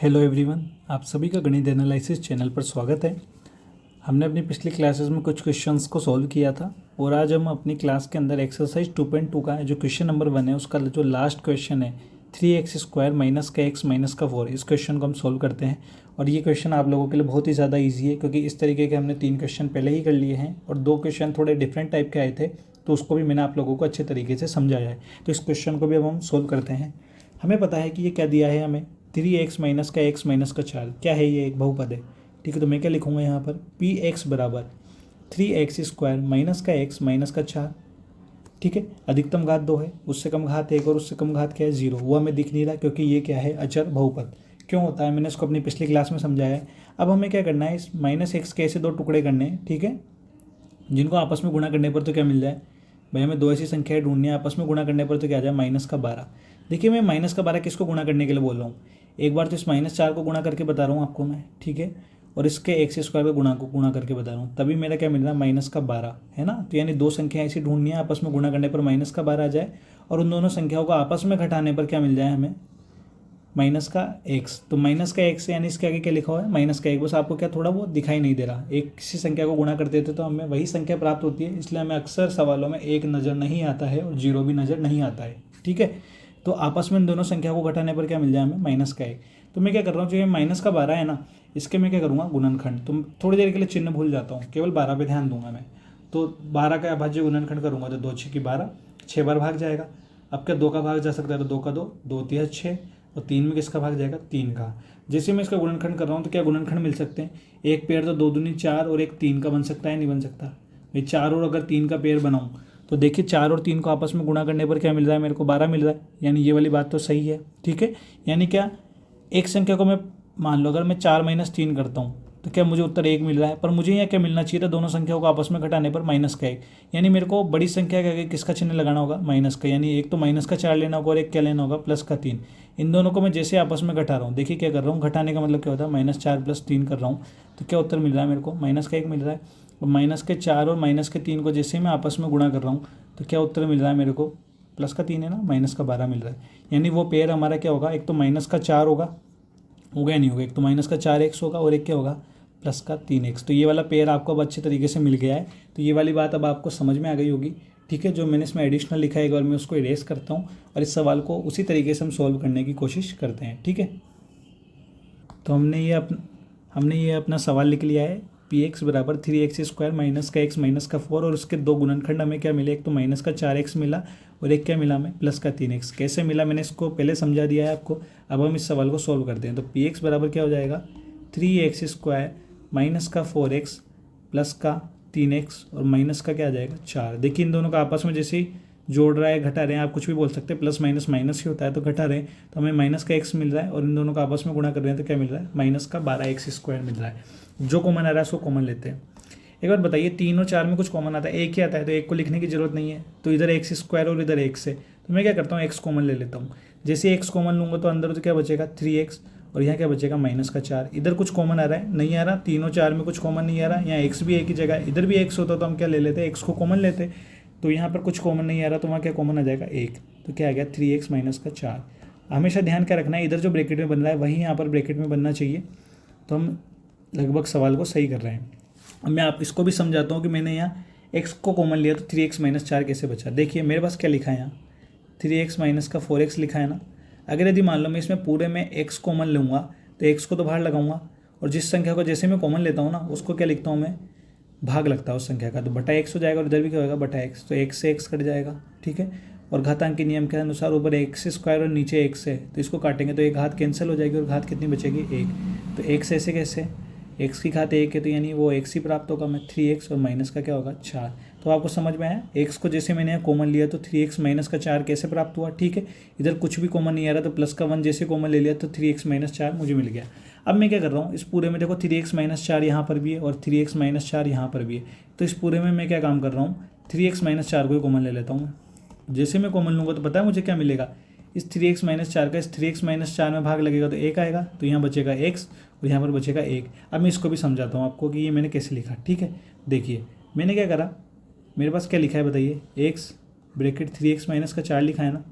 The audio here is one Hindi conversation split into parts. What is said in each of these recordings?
हेलो एवरीवन, आप सभी का गणित एनालिसिस चैनल पर स्वागत है। हमने अपनी पिछली क्लासेस में कुछ क्वेश्चंस को सॉल्व किया था और आज हम अपनी क्लास के अंदर एक्सरसाइज 2.2 का जो क्वेश्चन नंबर 1 है उसका जो लास्ट क्वेश्चन है 3x² माइनस का x माइनस का 4, इस क्वेश्चन को हम सॉल्व करते हैं। और ये क्वेश्चन आप लोगों के लिए बहुत ही ज़्यादा ईजी है क्योंकि इस तरीके के हमने 3 क्वेश्चन पहले ही कर लिए हैं और 2 क्वेश्चन थोड़े डिफरेंट टाइप के आए थे, तो उसको भी मैंने आप लोगों को अच्छे तरीके से समझाया है। तो इस क्वेश्चन को भी अब हम सॉल्व करते हैं। हमें पता है कि ये क्या दिया है हमें 3x माइनस का x माइनस का 4, क्या है ये? एक बहुपद है। ठीक है, तो मैं क्या लिखूंगा यहाँ पर px बराबर 3x² माइनस का x माइनस का 4। ठीक है, अधिकतम घात 2 है, उससे कम घात 1 और उससे कम घात क्या है 0। वो हमें दिख नहीं रहा क्योंकि ये क्या है? अचर बहुपद। क्यों होता है? मैंने इसको अपनी पिछली क्लास में समझाया है। अब हमें क्या करना है, इस -x के ऐसे 2 टुकड़े करने हैं, ठीक है, जिनको आपस में गुणा करने पर तो क्या मिल जाए भाई? हमें 2 ऐसी संख्याएं ढूंढनी है, आपस में गुणा करने पर तो क्या आ जाए? -12। देखिए, मैं -12 किसको गुणा करने के लिए बोल रहा हूँ? एक बार तो इस -4 को गुणा करके बता रहा हूँ आपको मैं, ठीक है, और इसके x² के गुणा करके बता रहा हूँ, तभी मेरा क्या मिल रहा है? -12 है ना। तो यानी 2 संख्या ऐसी ढूंढनी है आपस में गुणा करने पर -12 आ जाए और उन दोनों संख्याओं को आपस में घटाने पर क्या मिल जाए हमें? -x। तो -x यानी इसके आगे क्या लिखा हुआ है? -1। बस आपको क्या थोड़ा वो दिखाई नहीं दे रहा। एक किसी संख्या को गुणा करते थे तो हमें वही संख्या प्राप्त होती है, इसलिए हमें अक्सर सवालों में 1 नज़र नहीं आता है और 0 भी नज़र नहीं आता है। ठीक है, तो आपस में इन दोनों संख्या को घटाने पर क्या मिल जाए हमें? -1। तो मैं क्या कर रहा हूँ, जो ये -12 है ना, इसके मैं क्या करूँगा? गुणनखंड। तो थोड़ी देर के लिए चिन्ह भूल जाता हूँ, केवल 12 पे ध्यान दूंगा मैं। तो 12 का अभाज्य गुणनखंड करूँगा तो 2 6 की 12, 6 बार भाग जाएगा। अब क्या 2 का भाग जा सकता है? तो 2 का 2, 2 3 6, और 3 में किसका भाग जाएगा? 3 का। जैसे मैं इसका गुणनखंड कर रहा हूँ तो क्या गुणनखंड मिल सकते हैं? एक पेड़ तो 2 दूनी 4 और एक 3 का बन सकता है, नहीं बन सकता भाई? 4 और अगर 3 का पेड़ बनाऊँ तो देखिए 4 और 3 को आपस में गुणा करने पर क्या मिल रहा है मेरे को? 12 मिल रहा है। यानी ये वाली बात तो सही है। ठीक है, यानी क्या, एक संख्या को मैं मान लो अगर मैं 4 - 3 करता हूँ तो क्या मुझे उत्तर 1 मिल रहा है, पर मुझे यहाँ क्या मिलना चाहिए था? दोनों संख्याओं को आपस में घटाने पर -1। यानी मेरे को बड़ी संख्या के आगे किसका चिन्ह लगाना होगा? माइनस का। यानी एक तो -4 लेना होगा और एक क्या लेना होगा? +3। इन दोनों को मैं जैसे आपस में घटा रहा हूँ, देखिए क्या कर रहा हूँ, घटाने का मतलब क्या होता है? -4 + 3 कर रहा हूँ, तो क्या उत्तर मिल रहा है मेरे को? -1 मिल रहा है। और -4 और -3 को जैसे मैं आपस में गुणा कर रहा हूँ तो क्या उत्तर मिल रहा है मेरे को? +3 है ना, -12 मिल रहा है। यानी वो पेयर हमारा क्या होगा? एक तो -4 होगा या नहीं होगा? एक तो -4x होगा और एक क्या होगा? +3x। तो ये वाला पेयर आपको अब अच्छे तरीके से मिल गया है। तो ये वाली बात अब आपको समझ में आ गई होगी। ठीक है, जो मैंने इसमें एडिशनल लिखा है एक बार मैं उसको इरेज करता हूँ और इस सवाल को उसी तरीके से हम सॉल्व करने की कोशिश करते हैं। ठीक है, तो हमने ये अपना सवाल लिख लिया है। px बराबर 3x² माइनस का x माइनस का 4, और उसके 2 गुणनखंड हमें क्या मिले? एक तो -4x मिला और एक क्या मिला हमें? +3x। कैसे मिला मैंने इसको पहले समझा दिया है आपको। अब हम इस सवाल को सॉल्व करते हैं। तो px बराबर क्या हो जाएगा? 3x² माइनस का 4x प्लस का 3x और माइनस का क्या आ जाएगा? 4। देखिए इन दोनों का आपस में जैसे ही जोड़ रहा है, घटा रहे हैं, आप कुछ भी बोल सकते हैं, प्लस माइनस माइनस ही होता है, तो घटा रहे हैं तो हमें -x मिल रहा है और इन दोनों का आपस में गुणा कर रहे हैं तो क्या मिल रहा है? -12x² मिल रहा है। जो कॉमन आ रहा है उसको कॉमन लेते हैं। एक बार बताइए, 3 और 4 में कुछ कॉमन आता है? एक ही आता है, तो एक को लिखने की जरूरत नहीं है। तो इधर x² और इधर x है, तो मैं क्या करता हूँ? x कॉमन ले लेता हूँ। जैसे x कॉमन लूँगा तो अंदर तो क्या बचेगा? 3x, और यहाँ क्या बचेगा? -4। इधर कुछ कॉमन आ रहा है? नहीं आ रहा। 3 और 4 में कुछ कॉमन नहीं आ रहा। यहाँ x भी एक ही जगह, इधर भी x होता तो हम क्या ले लेते? x को कॉमन लेते। तो यहाँ पर कुछ कॉमन नहीं आ रहा, तो वहाँ क्या कॉमन आ जाएगा? 1। तो क्या आ गया? 3x - 4। हमेशा ध्यान क्या रखना है, इधर जो ब्रैकेट में बन रहा है वही यहाँ पर ब्रैकेट में बनना चाहिए। तो हम लगभग सवाल को सही कर रहे हैं। अब मैं आप इसको भी समझाता हूँ कि मैंने यहाँ x को कॉमन लिया तो 3x - 4 कैसे बचा। देखिए मेरे पास क्या लिखा है यहाँ? 3x माइनस का 4x लिखा है ना। अगर यदि मान लो मैं इसमें पूरे में x कॉमन लूँगा तो x को तो बाहर लगाऊंगा, और जिस संख्या को जैसे मैं कॉमन लेता हूँ ना उसको क्या लिखता हूँ मैं? भाग लगता है उस संख्या का, तो बटा x हो जाएगा और इधर भी क्या होगा? बटा x। तो x से x कट जाएगा। ठीक है, और घातांक के नियम के अनुसार ऊपर x² और नीचे x है, तो इसको काटेंगे तो एक घात कैंसिल हो जाएगी और घात कितनी बचेगी? 1। तो x ऐसे कैसे? x की घात 1 है तो यानी वो x ही प्राप्त होगा मैं 3x, और माइनस का क्या होगा? 4। तो आपको समझ में आया? x को जैसे मैंने यहाँ कॉमन लिया तो 3x माइनस का 4 कैसे प्राप्त हुआ? ठीक है, इधर कुछ भी कॉमन नहीं आ रहा तो प्लस का 1 जैसे कॉमन ले लिया तो 3x - 4 मुझे मिल गया। अब मैं क्या कर रहा हूँ, इस पूरे में देखो 3x - 4 यहाँ पर भी है और 3x - 4 यहाँ पर भी है, तो इस पूरे में मैं क्या काम कर रहा हूँ? 3x - 4 को ही कॉमन ले लेता हूँ मैं। जैसे मैं कॉमन लूँगा तो पता है मुझे क्या मिलेगा? इस 3x - 4 का इस 3x - 4 में भाग लगेगा तो 1 आएगा, तो यहाँ बचेगा x और यहाँ पर बचेगा 1। अब मैं इसको भी समझाता हूँ आपको कि ये मैंने कैसे लिखा। ठीक है, देखिए मैंने क्या करा, मेरे पास क्या लिखा है बताइए? x ब्रैकेट 3x - 4 लिखा है ना।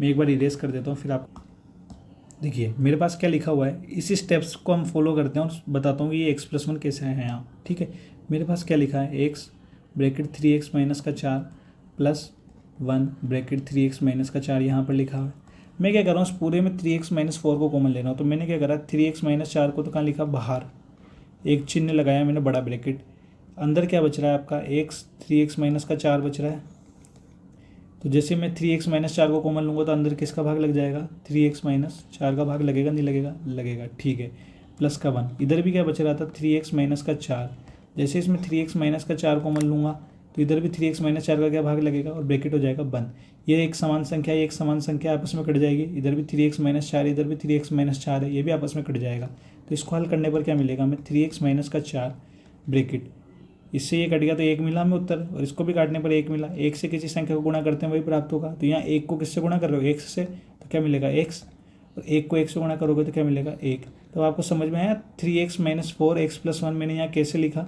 मैं एक बार इरेज कर देता हूँ फिर आप देखिए मेरे पास क्या लिखा हुआ है, इसी स्टेप्स को हम फॉलो करते हैं और बताता हूँ कि ये x+1 कैसे है यहाँ। ठीक है, मेरे पास क्या लिखा है, x ब्रैकेट 3x माइनस का 4 प्लस 1 ब्रैकेट 3x माइनस का 4 यहाँ पर लिखा हुआ है। मैं क्या कर रहा हूँ, इस पूरे में 3x माइनस 4 को कॉमन ले रहा हूँ। तो मैंने क्या करा, 3x माइनस 4 को तो कहाँ लिखा, बाहर एक चिन्ह लगाया मैंने बड़ा ब्रैकेट, अंदर क्या बच रहा है आपका x, 3x माइनस का 4 बच रहा है। तो जैसे मैं 3x माइनस 4 को कॉमन लूँगा तो अंदर किसका भाग लग जाएगा, 3x माइनस 4 का भाग लगेगा, नहीं लगेगा, लगेगा। ठीक है, प्लस का 1, इधर भी क्या बच रहा था, 3x माइनस का 4, जैसे इसमें 3x माइनस का 4 कॉमन लूँगा तो इधर भी 3x माइनस 4 का क्या भाग लगेगा और ब्रैकेट हो जाएगा बंद। ये एक समान संख्या, ये एक समान संख्या आपस में कट जाएगी, इधर भी 3x माइनस 4, इधर भी 3x माइनस 4 है, ये भी आपस में कट जाएगा। तो इसको हल करने पर क्या मिलेगा हमें, 3x माइनस का 4 ब्रैकेट, इससे ये कट गया तो 1 मिला हमें उत्तर, और इसको भी काटने पर 1 मिला। 1 से किसी संख्या को गुणा करते हैं वही प्राप्त होगा। तो यहाँ 1 को किससे गुणा कर रहे हो, x से, तो क्या मिलेगा x, और 1 को 1 से गुणा करोगे तो क्या मिलेगा 1। तो आपको समझ में आया 3x माइनस 4 x+1 मैंने यहाँ कैसे लिखा,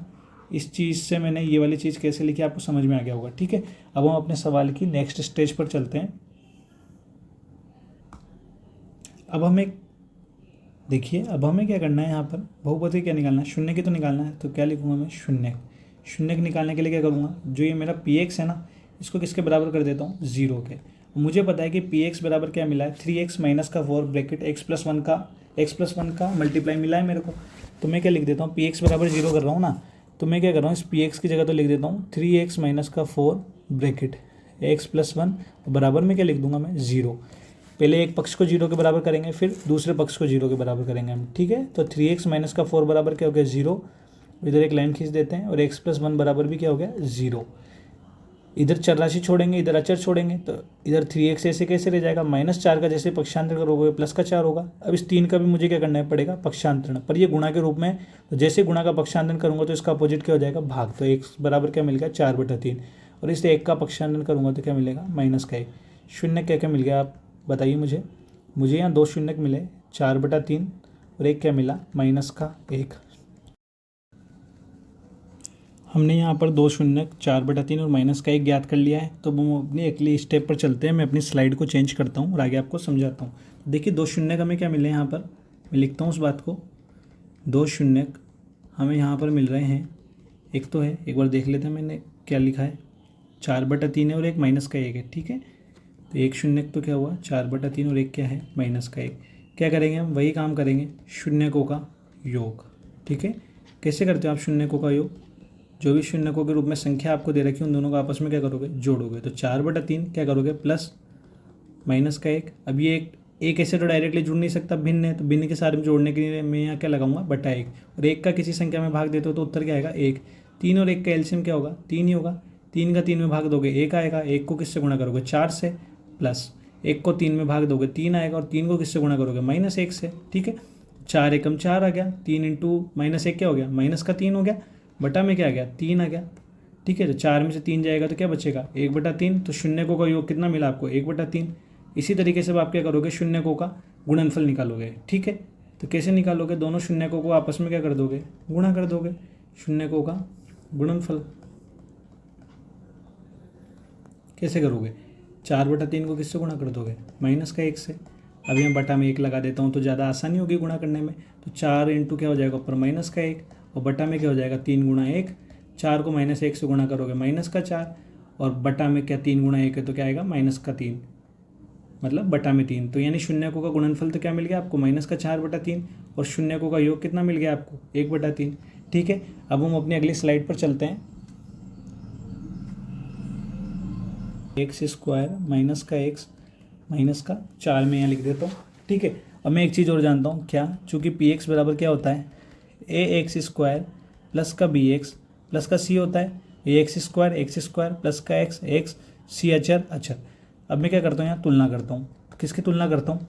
इस चीज़ से मैंने ये वाली चीज़ कैसे लिखी, आपको समझ में आ गया होगा। ठीक है, अब हम अपने सवाल की नेक्स्ट स्टेज पर चलते हैं। अब हमें देखिए, अब हमें क्या करना है, यहाँ पर बहुपद क्या निकालना है, शून्य की तो निकालना है। तो क्या लिखूँगा मैं, शून्य। शून्य निकालने के लिए क्या करूँगा, जो ये मेरा px है ना, इसको किसके बराबर कर देता हूँ, 0 के। मुझे पता है कि px बराबर क्या मिला है, 3x माइनस का 4 ब्रैकेट x+1 का मल्टीप्लाई मिला है मेरे को। तो मैं क्या लिख देता हूँ, px बराबर 0 कर रहा हूँ ना, तो मैं क्या कर रहा हूँ, इस px की जगह तो लिख देता हूँ 3x माइनस का 4 ब्रैकेट x+1 बराबर में क्या लिख दूंगा मैं, 0। पहले एक पक्ष को 0 के बराबर करेंगे, फिर दूसरे पक्ष को 0 के बराबर करेंगे हम। ठीक है, तो 3x माइनस का 4 बराबर क्या हो गया, 0। इधर एक लाइन खींच देते हैं, और x+1 बराबर भी क्या हो गया, 0। इधर चर राशि छोड़ेंगे, इधर अचर छोड़ेंगे, तो इधर 3x ऐसे कैसे रह जाएगा, -4 का जैसे पक्षांतर करोगे प्लस का 4 होगा। अब इस 3 का भी मुझे क्या करना पड़ेगा, पक्षांतरण, पर ये गुणा के रूप में, तो जैसे गुणा का पक्षांतरण करूंगा तो इसका अपोजिट क्या हो जाएगा, भाग। तो x बराबर क्या मिल गया, 4/3, और इससे 1 का पक्षांतरण करूंगा तो क्या मिलेगा, -1। शून्य क्या क्या मिल गया, आप बताइए मुझे यहाँ 2 शून्य मिले, 4/3, और एक क्या मिला, -1। हमने यहाँ पर 2 शून्य, 4/3 और -1 ज्ञात कर लिया है। तो हम अपनी अगली स्टेप पर चलते हैं। मैं अपनी स्लाइड को चेंज करता हूँ और आगे आपको समझाता हूँ। देखिए 2 शून्य हमें क्या मिले यहाँ पर, मैं लिखता हूँ उस बात को। 2 शून्य हमें यहाँ पर मिल रहे हैं, एक तो है, एक बार देख लेते हैं मैंने क्या लिखा है, 4/3 है और एक -1 है। ठीक है, तो 1 शून्य तो क्या हुआ, 4/3 और एक क्या है, -1। क्या करेंगे हम, वही काम करेंगे, शून्यकों का योग। ठीक है, कैसे करते हो आप शून्यकों का योग, जो भी शून्यकों के रूप में संख्या आपको दे रखी है उन दोनों को आपस में क्या करोगे, जोड़ोगे। तो 4/3 क्या करोगे, प्लस -1। अब ये एक ऐसे तो डायरेक्टली जुड़ नहीं सकता, भिन्न है, तो भिन्न के साथ में जोड़ने के लिए मैं यहाँ क्या लगाऊंगा, /1। और 1 का किसी संख्या में भाग देते हो तो उत्तर क्या आएगा, 1। 3 और 1 का एलसीएम क्या होगा, 3 ही होगा। 3 का 3 में भाग दोगे 1 आएगा, 1 को किससे गुणा करोगे, 4 से, प्लस 1 को 3 में भाग दोगे 3 आएगा, और 3 को किससे गुणा करोगे, -1 से। ठीक है, 4 एकम 4 आ गया, 3 इंटू -1 क्या हो गया, -3 हो गया, बटा में क्या आ गया, 3 आ गया। ठीक है, तो 4 में से 3 जाएगा तो क्या बचेगा, 1/3। तो शून्यकों का योग कितना मिला आपको, 1/3। इसी तरीके से आप क्या करोगे, शून्यकों का गुणनफल निकालोगे। ठीक है, तो कैसे निकालोगे, दोनों शून्यकों को आपस में क्या कर दोगे, गुणा कर दोगे, शून्यकों का गुणनफल। कैसे करोगे, 4/3 को किससे गुणा कर दोगे, -1 से। अब यहाँ बटा में 1 लगा देता हूँ तो ज़्यादा आसानी होगी गुणा करने में। तो 4 इंटू क्या हो जाएगा, ऊपर -1, और बटा में क्या हो जाएगा, 3 गुणा 1। 4 को -1 से गुणा करोगे, -4, और बटा में क्या, 3 गुणा 1 है तो क्या आएगा, -3, मतलब बटा में 3। तो यानी शून्यकों का गुणनफल तो क्या मिल गया आपको, -4/3, और शून्यकों का योग कितना मिल गया आपको, 1/3। ठीक है, अब हम अपनी अगली स्लाइड पर चलते हैं। x² -4 में यहाँ लिख देता हूँ। ठीक है, अब मैं एक चीज़ और जानता हूँ, क्या, चूँकि px बराबर क्या होता है, ax² प्लस का bx प्लस का c होता है, x² प्लस का x c अचर। अब मैं क्या करता हूँ, यहाँ तुलना करता हूँ। किसकी तुलना करता हूँ,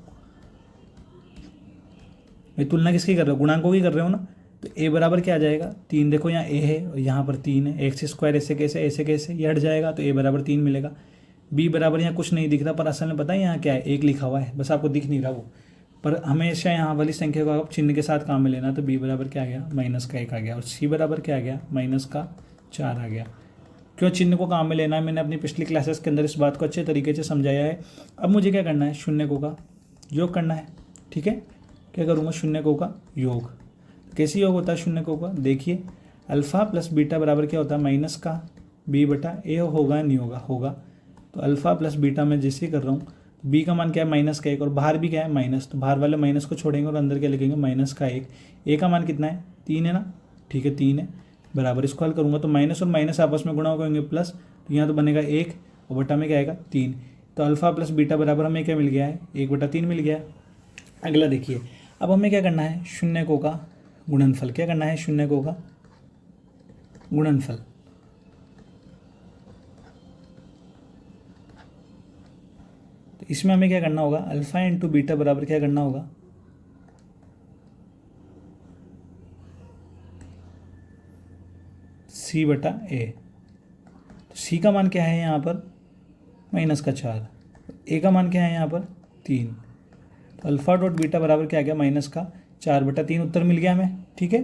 मैं तुलना किसकी कर रहा हूँ, गुणांकों की कर रहे हो ना। तो a बराबर क्या आ जाएगा, 3। देखो यहाँ a है और यहाँ पर 3 है, x² ऐसे कैसे ये हट जाएगा, तो a बराबर 3 मिलेगा। b बराबर यहाँ कुछ नहीं दिख रहा, पर असल में पता है यहाँ क्या है, 1 लिखा हुआ है, बस आपको दिख नहीं रहा वो। पर हमेशा यहाँ वाली संख्या को आप चिन्ह के साथ काम में लेना। तो b बराबर क्या आ गया, -1 आ गया, और c बराबर क्या आ गया, -4 आ गया। क्यों चिन्ह को काम में लेना है, मैंने अपनी पिछली क्लासेस के अंदर इस बात को अच्छे तरीके से समझाया है। अब मुझे क्या करना है, शून्यकों का योग करना है। ठीक है। क्या करूँगा, शून्यकों का योग। कैसे योग होता है शून्यकों का, देखिए अल्फ़ा प्लस बीटा बराबर क्या होता है, माइनस का बी बटा ए होगा नहीं होगा, होगा। तो अल्फ़ा प्लस बीटा मैं जैसे ही कर रहा हूँ, तो बी का मान क्या है, माइनस का 1, और बाहर भी क्या है, माइनस, तो बाहर वाले माइनस को छोड़ेंगे और अंदर क्या लिखेंगे, माइनस का 1। ए का मान कितना है, 3 है ना, ठीक है 3 है, बराबर। इसको हल करूँगा तो माइनस और माइनस आपस में गुणा होंगे प्लस, तो यहाँ तो बनेगा 1 और बटा में क्या आएगा 3। तो अल्फ़ा प्लस बीटा बराबर हमें क्या मिल गया है, 1/3 मिल गया। अगला देखिए, अब हमें क्या करना है, शून्यकों का गुणनफल। क्या करना है, शून्यकों का गुणनफल। तो इसमें हमें क्या करना होगा, अल्फ़ा इंटू बीटा बराबर क्या करना होगा, सी बटा ए। तो सी का मान क्या है यहाँ पर, माइनस का 4, ए का मान क्या है यहाँ पर 3। तो अल्फ़ा डॉट बीटा बराबर क्या आ गया, माइनस का 4/3 उत्तर मिल गया हमें, ठीक है।